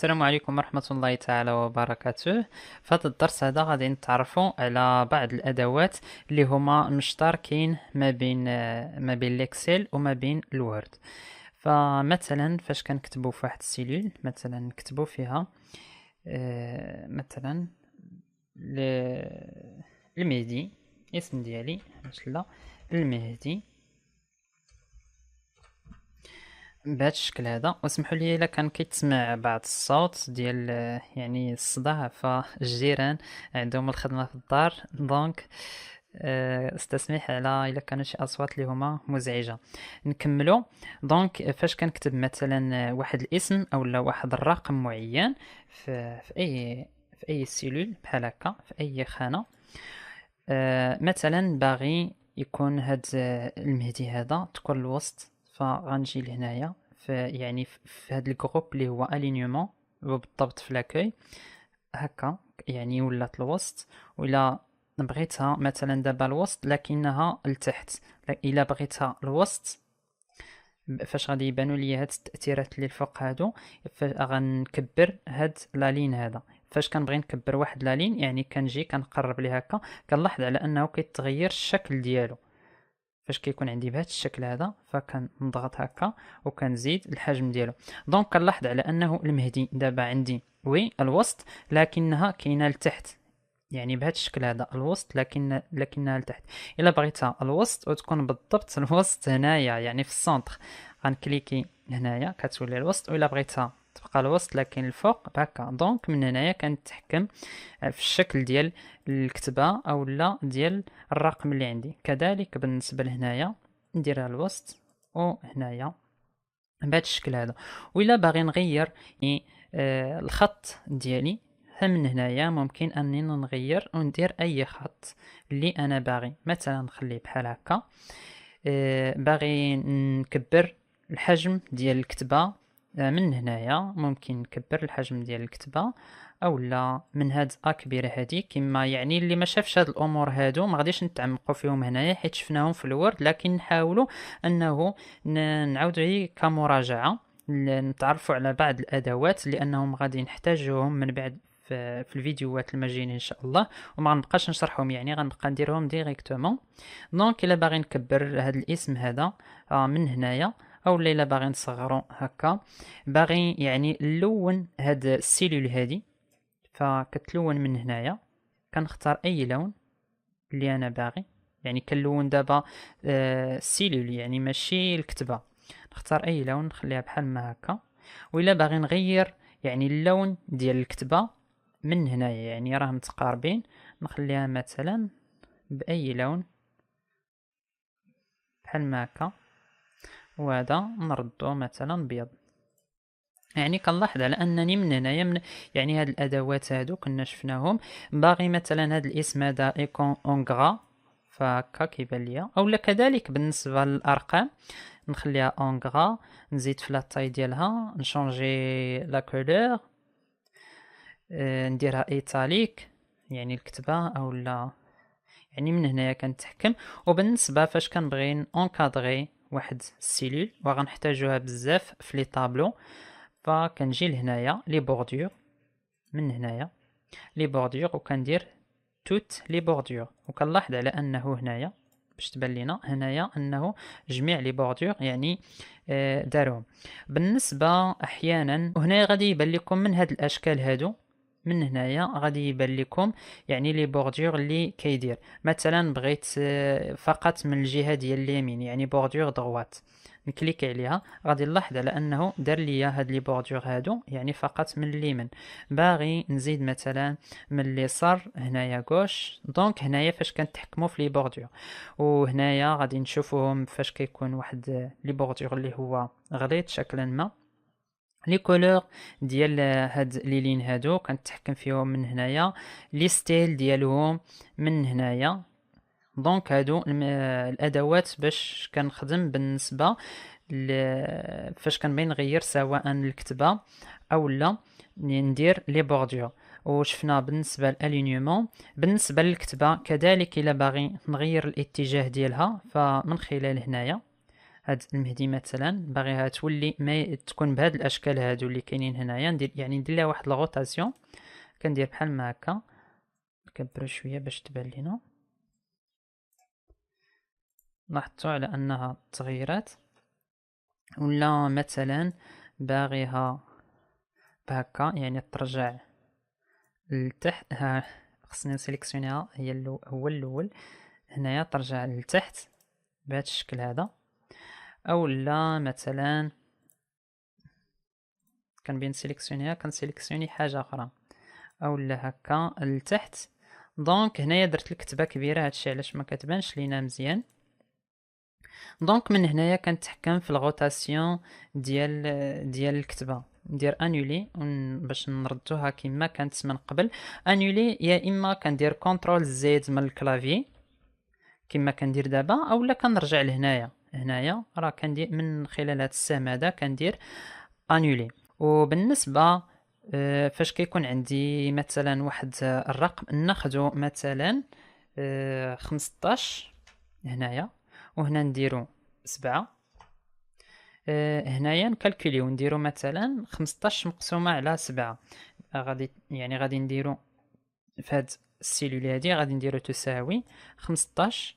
السلام عليكم ورحمة الله تعالى وبركاته. في هذا الدرس هذا غادي نتعرفوا على بعض الأدوات اللي هما مشتركين ما بين الإكسل وما بين الوورد. فمثلا فاش كنكتبوا في واحد السيلول، مثلا نكتبوا فيها مثلا المهدي، اسم ديالي لا المهدي بهذا الشكل هذا. واسمحوا لي الا كان كيتسمع بعض الصوت ديال يعني الصداع، فالجيران عندهم الخدمه في الدار، دونك استسمح على الا كانوا شي اصوات اللي هما مزعجه. نكملوا. دونك فاش كنكتب مثلا واحد الاسم او لا واحد الرقم معين في اي سيلول بحال هكا في اي خانه، مثلا باغي يكون هاد المهدي هذا تكون الوسط، فغنجي لهنايا في هاد الجروب اللي هو الينيومون، وبالضبط في لاكوي هكا يعني ولات الوسط. وإلا بغيتها مثلا دابا الوسط لكنها لتحت، الا بغيتها الوسط فاش غادي يبانوا لي هاد التأثيرات اللي الفوق هادو، غنكبر هاد لالين هذا. فاش كنبغي نكبر واحد لالين يعني كنجي كنقرب ليه هكا، كنلاحظ على انه كيتغير الشكل ديالو. فاش كيكون عندي بهذا الشكل هذا فكنضغط هكا وكنزيد الحجم ديالو. دونك كنلاحظ على انه المهدي دابا عندي وي الوسط لكنها كاينه لتحت، يعني بهذا الشكل هذا الوسط لكنها لتحت. الا بغيتها الوسط وتكون بالضبط الوسط هنايا يعني في السونتر، غنكليكي هنايا كتولي الوسط. والا بغيتها تبقى الوسط لكن الفوق هكا، دونك من هنايا كنتحكم في الشكل ديال الكتبه او لا ديال الرقم اللي عندي. كذلك بالنسبه لهنايا نديرها الوسط وهنايا بهذا الشكل هذا. وإلا باغي نغير يعني الخط ديالي، فمن هنايا ممكن انني نغير وندير اي خط اللي انا باغي. مثلا نخليه بحال هكا. باغي نكبر الحجم ديال الكتبه، من هنايا ممكن نكبر الحجم ديال الكتبه، او لا من هاد كبيره هادي. كما يعني اللي ما شافش هاد الامور هادو ما غاديش نتعمقوا فيهم هنايا حيت شفناهم في الوورد، لكن نحاولوا انه نعاودوا هي كمراجعه، نتعرفوا على بعض الادوات لانهم غادي نحتاجوهم من بعد في الفيديوهات المجايين ان شاء الله، وما غنبقاش نشرحهم يعني غنبقى نديرهم ديريكتومون. دونك الا باغي نكبر هذا الاسم هذا من هنايا، او الا باغي نصغرو هكا، باغي يعني نلون هاد السيلول هادي، فكتلون من هنايا. كنختار اي لون اللي انا باغي، يعني كنلون دابا السيلول يعني ماشي الكتبه. نختار اي لون نخليها بحال ما هكا. وإلا باغي نغير يعني اللون ديال الكتبه من هنايا يعني راه متقاربين، نخليها مثلا باي لون بحال ما هكا، وهذا نردو مثلا بيض. يعني كنلاحظ على انني من هنايا يعني هاد الادوات هادو كنا شفناهم. باغي مثلا هاد الاسم هذا ايكون اونغرا، فهكا كيبان ليا. اولا كذلك بالنسبه للارقام نخليها اونغرا، نزيد في لاطاي ديالها، نشونجي لا كولور، نديرها ايتاليك يعني الكتبه، او لا يعني من هنايا كنتحكم. وبالنسبه فاش كنبغي اونكادري واحد السيلول وغنحتاجوها بزاف في لي طابلو، فكنجي لهنايا لي بوردور، من هنايا لي بوردور وكندير توت لي بوردور. وكنلاحظ على انه هنايا باش تبان لينا هنايا انه جميع لي بوردور يعني دارهم. بالنسبه احيانا وهنا غادي يبان لكم من هاد الاشكال هادو، من هنايا غادي يبان لكم يعني لي بوردور اللي كيدير. مثلا بغيت فقط من الجهه ديال اليمين يعني بوردور دغوات، نكليك عليها غادي نلاحظ على انه دار ليا هاد لي بوردور هادو يعني فقط من اليمين. باغي نزيد مثلا من اليسار هنايا غوش، دونك هنايا فاش كنتحكموا في لي بوردور. وهنايا غادي نشوفوهم فاش كيكون واحد لي بوردور اللي هو غليظ شكلا ما. لي كولور ديال هاد لي لين هادو كنتحكم فيهم من هنايا، لي ستيل ديالهم من هنايا. دونك هادو الادوات باش كنخدم بالنسبه فاش كنبغي نغير سواء الكتبه او لا ندير لي بوردور. وشفنا بالنسبه للالينيومون. بالنسبه للكتبه كذلك الا باغي نغير الاتجاه ديالها فمن خلال هنايا هاد المهدي مثلا باغيها تولي ما تكون بهاد الاشكال هادو اللي كاينين هنايا، ندير يعني ندير لها واحد الغوطاسيون، كندير بحال ما هكا، نكبرو شويه باش تبان لينا. لاحظتوا على انها تغيرات. ولا مثلا باغيها بهكا يعني ترجع للتحت، ها خصني نسيليكسيونيها هو الاول هنايا، ترجع للتحت بهذا الشكل هذا. او لا مثلا كنبين سيليكسيونيها كنسيليكسيوني حاجه اخرى، او لا هكا لتحت. دونك هنايا درت الكتبه كبيره، هادشي علاش ما كتبانش لينا مزيان. دونك من هنايا كنتحكم في الغوتاسيون ديال الكتبه، ندير انولي باش نردوها كما كانت من قبل. انولي يا اما كندير كونترول زد من الكلافي كما كندير دابا، اولا كنرجع لهنايا. هنايا راه كندير من خلال هذا السهم هذا كندير انولي. وبالنسبه فاش كيكون عندي مثلا واحد الرقم ناخذو مثلا 15 هنايا، وهنا نديرو 7. هنايا نكالكوليو نديرو مثلا 15 مقسومة على 7، غادي يعني غادي نديرو في هاد السيلول هادي غادي نديرو تساوي 15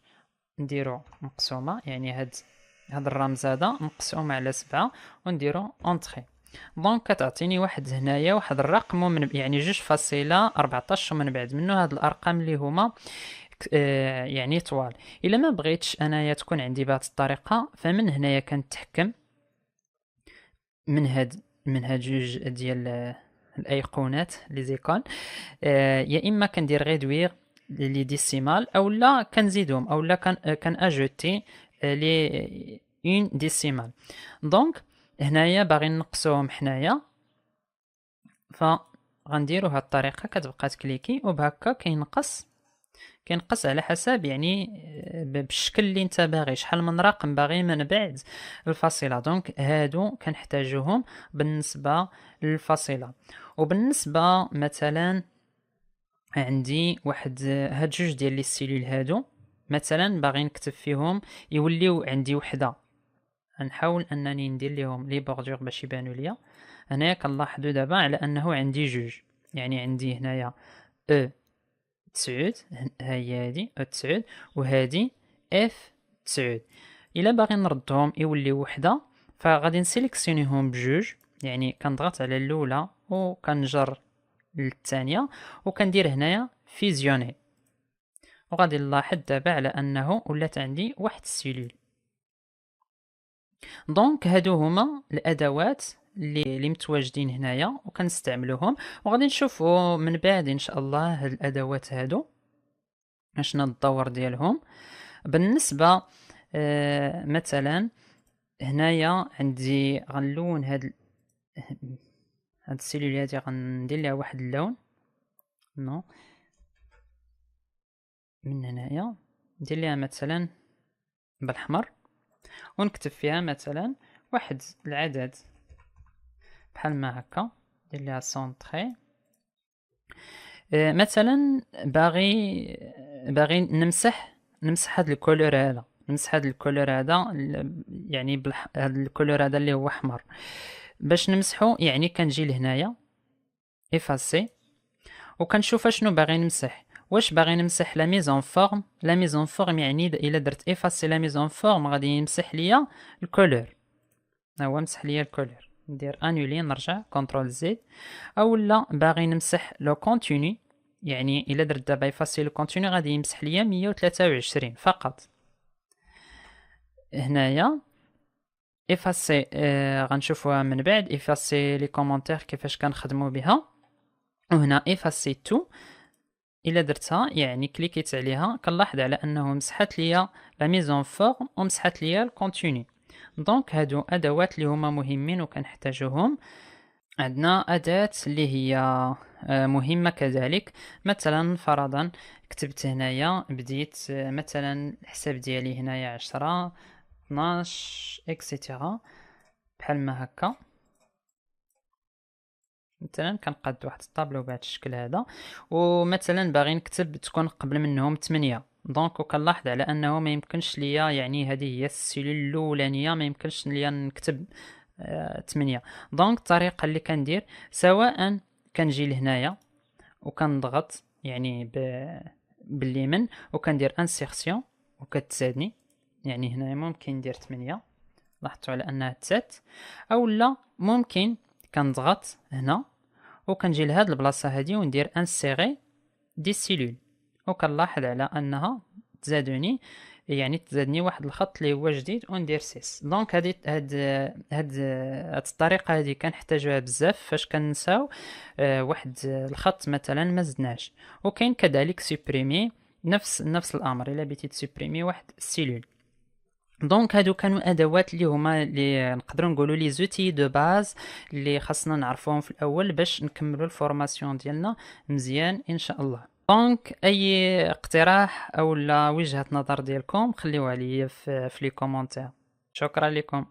نديرو مقسومة، يعني هاد الرمز هذا مقسومة على 7 ونديرو اونطخي. دونك كتعطيني واحد هنايا واحد الرقم ومن يعني 2.14، ومن بعد منه هاد الارقام اللي هما يعني طوال. الا ما بغيتش انايا تكون عندي بهذه الطريقه، فمن هنايا كنتحكم من هاد جوج ديال الايقونات لي زيكون. يا اما كندير ريدوير لي ديسيمال، او لا كنزيدهم، او لا كان اجوتي لي اون ديسيمال. دونك هنايا باغي نقصوهم حنايا، فغنديرو هاد الطريقه، كتبقى تكليكي وبهكا كينقص على حسب يعني بالشكل اللي انت باغي، شحال من رقم باغي من بعد الفاصله. دونك هادو كنحتاجوهم بالنسبه للفاصله. وبالنسبه مثلا عندي واحد هاد جوج ديال لي سيلول هادو مثلا باغي نكتب فيهم يوليو عندي وحده، غنحاول انني ندير ليهم لي بوردور باش يبانوا ليا. هنايا كنلاحظوا دابا على انه عندي جوج، يعني عندي هنايا او 9، هي هادي او 9 وهادي اف 9. الا باغي نردهم يوليو وحده، فغادي نسيليكسيونيهم بجوج، يعني كنضغط على الاولى وكنجر للثانيه وكندير هنايا فيزيوني، وغادي نلاحظ دابا على انه ولات عندي واحد السيلول. دونك هادو هما الادوات اللي متواجدين هنايا وكنستعملوهم، وغادي نشوفوا من بعد ان شاء الله هاد الادوات هادو اشنا الدور ديالهم. بالنسبه مثلا هنايا عندي غنلون هاد السيلول هادي، غندير لها واحد اللون نو من هنايا، ندير لها مثلا بالاحمر ونكتب فيها مثلا واحد العدد بحال ما هكا، ندير لها سونطري. مثلا باغي نمسح هاد الكولور هذا، نمسح هاد الكولور هذا يعني هاد الكولور هذا اللي هو احمر. باش نمسحو يعني كنجي لهنايا افاسي وكنشوف شنو باغي نمسح. واش باغي نمسح لا ميزون فورم؟ لا ميزون فورم يعني الا درت افاسي لا ميزون فورم غادي يمسح ليا الكولور، هو مسح ليا الكولور. ندير انولي نرجع كونترول زد. او لا باغي نمسح لو كونتيني، يعني الا درت دابا افاسي لو كونتيني غادي يمسح ليا 123 فقط. هنايا افاسي غنشوفوها من بعد، افاسي لي كومونتير كيفاش كنخدموا بها. وهنا افاسي تو الا درتها يعني كليكيت عليها كنلاحظ على انه مسحت ليا لا ميزون فورم ومسحت ليا الكونتيني. دونك هادو ادوات اللي هما مهمين وكنحتاجوهم. عندنا اداة اللي هي مهمة كذلك، مثلا فرضا كتبت هنايا بديت مثلا الحساب ديالي هنايا 10 12 اكسيتيرا بحال ما هكا. مثلا كنقاد واحد الطابلو بهذا الشكل هذا، ومثلا باغي نكتب تكون قبل منهم 8، دونك وكنلاحظ على انه ما يمكنش ليا، يعني هذه هي السيلول الاولانيه، ما يمكنش ليا نكتب 8. دونك الطريقه اللي كندير، سواء كنجي لهنايا وكنضغط يعني باليمين وكندير انسيرسيون وكتزادني، يعني هنا ممكن ندير 8، لاحظتوا على انها تزات، او لا ممكن كنضغط هنا وكنجي لهاد البلاصه هادي وندير انسيري دي سيلول، وكنلاحظ على انها تزادوني، يعني تزادني واحد الخط اللي هو جديد وندير 6. دونك هاد الطريقه هذه كنحتاجوها بزاف فاش كنساو واحد الخط مثلا ما زدناش. وكاين كذلك سوبريمي، نفس الامر الا بغيتي تسوبريمي واحد السيلول. دونك هادو كانوا ادوات اللي هما اللي نقدروا نقولوا لي زوتي دو باز اللي خاصنا نعرفوهم في الاول باش نكملوا الفورماسيون ديالنا مزيان ان شاء الله. دونك اي اقتراح او لا وجهة نظر ديالكم خليوها لي في لي كومونتير. شكرا لكم.